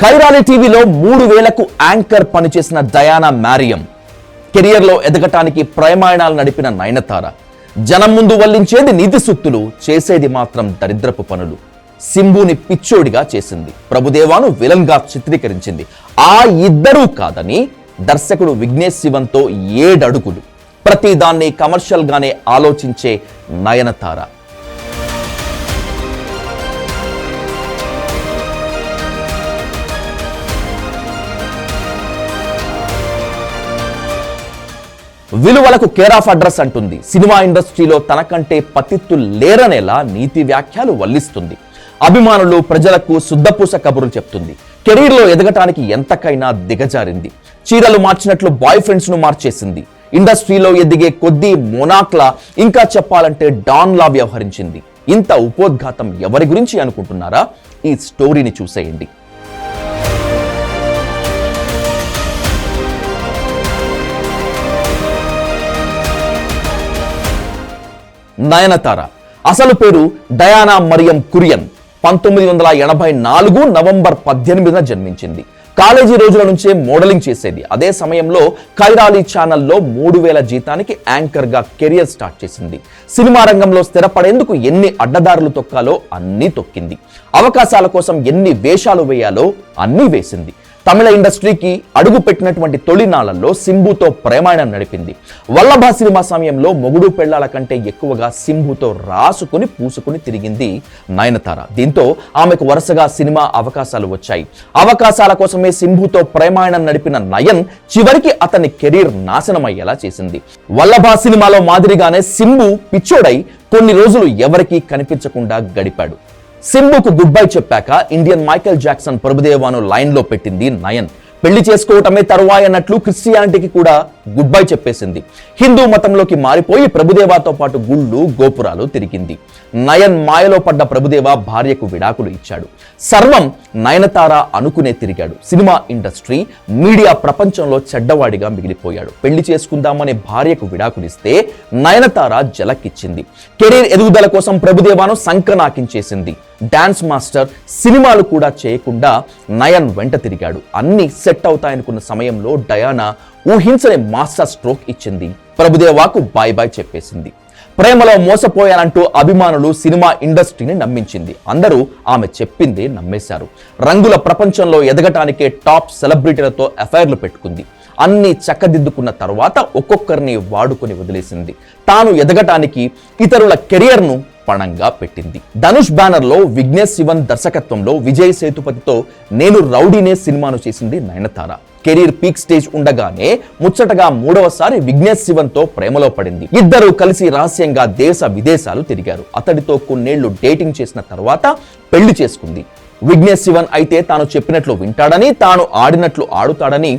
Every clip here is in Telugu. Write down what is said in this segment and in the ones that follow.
కైరాలి టీవీలో 3000కు యాంకర్ పనిచేసిన డయానా మ్యారియం, కెరియర్లో ఎదగటానికి ప్రయాణాలు నడిపిన నయనతార. జనం ముందు వల్లించేది నీతి సూక్తులు, చేసేది మాత్రం దరిద్రపు పనులు. సింబుని పిచ్చోడిగా చేసింది, ప్రభుదేవాను విలన్ గా చిత్రీకరించింది. ఆ ఇద్దరూ కాదని దర్శకుడు విఘ్నేష్ శివన్తో 7 అడుగులు. ప్రతి దాన్ని కమర్షియల్ గానే ఆలోచించే నయనతార. విలువలకు కేర్ ఆఫ్ అడ్రస్ అంటుంది. సినిమా ఇండస్ట్రీలో తనకంటే పతిత్తులు లేరనేలా నీతి వ్యాఖ్యలు వల్లిస్తుంది. అభిమానులు, ప్రజలకు శుద్ధపూస కబుర్లు చెప్తుంది. కెరీర్లో ఎదగటానికి ఎంతకైనా దిగజారింది. చీరలు మార్చినట్లు బాయ్ ఫ్రెండ్స్ ను మార్చేసింది. ఇండస్ట్రీలో ఎదిగే కొద్దీ మోనాక్లా, ఇంకా చెప్పాలంటే డాన్లా వ్యవహరించింది. ఇంత ఉపోద్ఘాతం ఎవరి గురించి అనుకుంటున్నారా? ఈ స్టోరీని చూసేయండి. నయనతార అసలు పేరు డయానా మరియం కురియన్. 1984 నవంబర్ 18న జన్మించింది. కాలేజీ రోజుల నుంచే మోడలింగ్ చేసేది. అదే సమయంలో కైరాలి ఛానల్లో 3000 జీతానికి యాంకర్ గా కెరియర్ స్టార్ట్ చేసింది. సినిమా రంగంలో స్థిరపడేందుకు ఎన్ని అడ్డదారులు తొక్కాలో అన్నీ తొక్కింది. అవకాశాల కోసం ఎన్ని వేషాలు వేయాలో అన్నీ వేసింది. తమిళ ఇండస్ట్రీకి అడుగు పెట్టినటువంటి తొలినాళ్లలో సింబుతో ప్రేమాయణం నడిపింది. వల్లభ సినిమా సమయంలో మొగుడు పెళ్లాల కంటే ఎక్కువగా సింబుతో రాసుకుని పూసుకుని తిరిగింది నయనతార. దీంతో ఆమెకు వరుసగా సినిమా అవకాశాలు వచ్చాయి. అవకాశాల కోసమే సింబుతో ప్రేమాయణం నడిపిన నయన్ చివరికి అతని కెరీర్ నాశనమయ్యేలా చేసింది. వల్లభ సినిమాలో మాదిరిగానే సింబు పిచ్చోడై కొన్ని రోజులు ఎవరికీ కనిపించకుండా గడిపాడు. సింబుకు గుడ్ బై చెప్పాక ఇండియన్ మైకేల్ జాక్సన్ ప్రభుదేవాను లైన్ లో పెట్టింది నయన్. పెళ్లి చేసుకోవటమే తరువాయి అన్నట్లు క్రిస్టియానిటీకి కూడా గుడ్ బై చెప్పేసింది. హిందూ మతంలోకి మారిపోయి ప్రభుదేవాతో పాటు గుళ్ళు, గోపురాలు తిరిగింది. నయన్ మాయలో పడ్డ ప్రభుదేవ భార్యకు విడాకులు ఇచ్చాడు. సర్వం నయనతార అనుకునే తిరిగాడు. సినిమా ఇండస్ట్రీ, మీడియా ప్రపంచంలో చెడ్డవాడిగా మిగిలిపోయాడు. పెళ్లి చేసుకుందామనే భార్యకు విడాకులిస్తే నయనతార జలక్కిచ్చింది. కెరీర్ ఎదుగుదల కోసం ప్రభుదేవాను సంకనాకించేసింది. డాన్స్ మాస్టర్, సినిమాలు కూడా చేయకుండా నయన్ వెంట తిరిగాడు. అన్ని సెట్ అవుతాయనుకున్న సమయంలో డయానా ఊహించని మాస్టర్ స్ట్రోక్ ఇచ్చింది. ప్రభుదేవాకు బాయ్ బాయ్ చెప్పేసింది. ప్రేమలో మోసపోయానంటూ అభిమానులు, సినిమా ఇండస్ట్రీని నమ్మించింది. అందరూ ఆమె చెప్పింది నమ్మేశారు. రంగుల ప్రపంచంలో ఎదగటానికే టాప్ సెలబ్రిటీలతో అఫైర్లు పెట్టుకుంది. అన్ని చక్కదిద్దుకున్న తర్వాత ఒక్కొక్కరిని వాడుకొని వదిలేసింది. తాను ఎదగటానికి ఇతరుల కెరియర్ను పణంగా పెట్టింది. ధనుష్ బ్యానర్ లో విఘ్నేష్ శివన్ దర్శకత్వంలో విజయ్ సేతుపతితో నేను రౌడీనే సినిమాను చేసింది నయనతార. కెరీర్ పీక్ స్టేజ్ ఉండగానే ముచ్చటగా 3వసారి విఘ్నేష్ శివన్ తో ప్రేమలో పడింది. ఇద్దరు కలిసి రహస్యంగా దేశ విదేశాలు తిరిగారు. అతడితో కొన్నేళ్లు డేటింగ్ చేసిన తర్వాత పెళ్లి చేసుకుంది. విఘ్నేష్ శివన్ అయితే తాను చెప్పినట్లు వింటాడని, తాను ఆడినట్లు ఆడుతాడని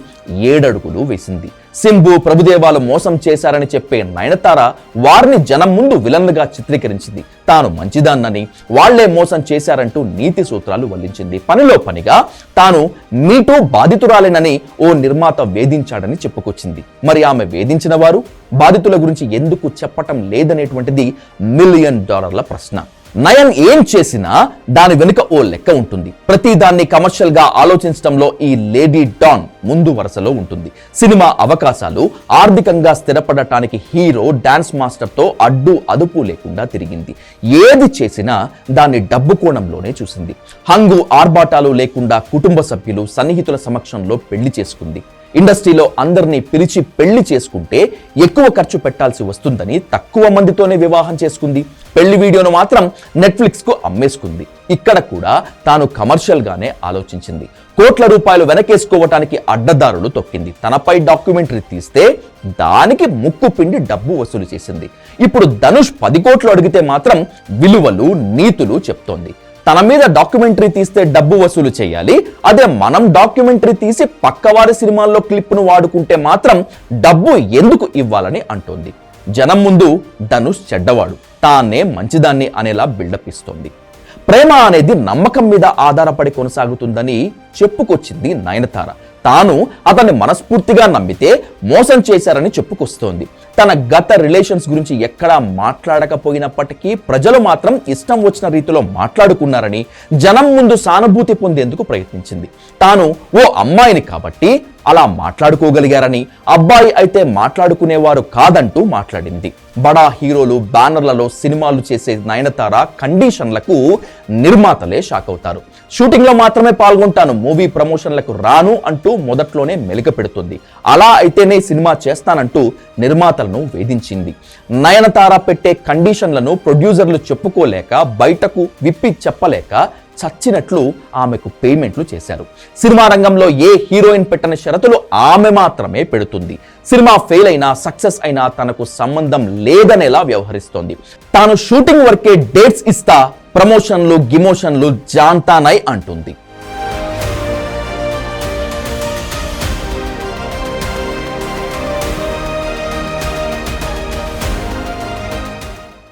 7 అడుగులు వేసింది. సింబు, ప్రభుదేవాలు మోసం చేశారని చెప్పే నయనతార వారిని జనం ముందు విలన్లుగా చిత్రీకరించింది. తాను మంచిదాన్నని, వాళ్లే మోసం చేశారంటూ నీతి సూత్రాలు వల్లించింది. పనిలో పనిగా తాను మీటూ బాధితురాలేనని ఓ నిర్మాత వేధించాడని చెప్పుకొచ్చింది. మరి ఆమె వేధించిన వారు, బాధితుల గురించి ఎందుకు చెప్పటం లేదనేటువంటిది $1 మిలియన్ ప్రశ్న. నయన్ ఏం చేసినా దాని వెనుక ఓ లెక్క ఉంటుంది. ప్రతి దాన్ని కమర్షియల్ గా ఆలోచించడంలో ఈ లేడీ డాన్ ముందు వరుసలో ఉంటుంది. సినిమా అవకాశాలు, ఆర్థికంగా స్థిరపడటానికి హీరో, డాన్స్ మాస్టర్ తో అడ్డు అదుపు లేకుండా తిరిగింది. ఏది చేసినా దాన్ని డబ్బు కోణంలోనే చూసింది. హంగు ఆర్భాటాలు లేకుండా కుటుంబ సభ్యులు, సన్నిహితుల సమక్షంలో పెళ్లి చేసుకుంది. ఇండస్ట్రీలో అందరినీ పిలిచి పెళ్లి చేసుకుంటే ఎక్కువ ఖర్చు పెట్టాల్సి వస్తుందని తక్కువ మందితోనే వివాహం చేసుకుంది. పెళ్లి వీడియోను మాత్రం నెట్ఫ్లిక్స్ కు అమ్మేసుకుంది. ఇక్కడ కూడా తాను కమర్షియల్ గానే ఆలోచించింది. కోట్ల రూపాయలు వెనకేసుకోవటానికి అడ్డదారులు తొక్కింది. తనపై డాక్యుమెంటరీ తీస్తే దానికి ముక్కు పిండి డబ్బు వసూలు చేసింది. ఇప్పుడు ధనుష్ 10 కోట్లు అడిగితే మాత్రం విలువలు, నీతులు చెప్తోంది. తన మీద డాక్యుమెంటరీ తీస్తే డబ్బు వసూలు చేయాలి, అదే మనం డాక్యుమెంటరీ తీసి పక్కవారి సినిమాల్లో క్లిప్ను వాడుకుంటే మాత్రం డబ్బు ఎందుకు ఇవ్వాలని అంటోంది. జనం ముందు ధనుష్ చెడ్డవాడు, తానే మంచిదాన్ని అనేలా బిల్డప్ ఇస్తోంది. ప్రేమ అనేది నమ్మకం మీద ఆధారపడి కొనసాగుతుందని చెప్పుకొచ్చింది నయనతార. తాను అతన్ని మనస్ఫూర్తిగా నమ్మితే మోసం చేశారని చెప్పుకొస్తోంది. తన గత రిలేషన్స్ గురించి ఎక్కడా మాట్లాడకపోయినప్పటికీ ప్రజలు మాత్రం ఇష్టం వచ్చిన రీతిలో మాట్లాడుకున్నారని, జనం ముందు సానుభూతి పొందేందుకు ప్రయత్నించింది. తాను ఓ అమ్మాయిని కాబట్టి అలా మాట్లాడుకోగలిగారని, అబ్బాయి అయితే మాట్లాడుకునేవారు కాదంటూ మాట్లాడింది. బడా హీరోలు బ్యానర్లలో సినిమాలు చేసే నయనతార కండిషన్లకు నిర్మాతలే షాక్ అవుతారు. షూటింగ్ లో మాత్రమే పాల్గొంటాను, మూవీ ప్రమోషన్లకు రాను అంటూ మొదట్లోనే మెలిక పెడుతుంది. అలా అయితేనే సినిమా చేస్తానంటూ నిర్మాతలను వేధించింది. నయనతార పెట్టే కండిషన్లను ప్రొడ్యూసర్లు చెప్పుకోలేక, బయటకు విప్పి చెప్పలేక చచ్చినట్లు ఆమెకు పేమెంట్లు చేశారు. సినిమా రంగంలో ఏ హీరోయిన్ పెట్టని షరతులు ఆమె మాత్రమే పెడుతుంది. సినిమా ఫెయిల్ అయినా సక్సెస్ అయినా తనకు సంబంధం లేదనేలా వ్యవహరిస్తోంది. తాను షూటింగ్ వరకే డేట్స్ ఇస్తా, ప్రమోషన్లు గిమోషన్లు జాంతానై అంటుంది.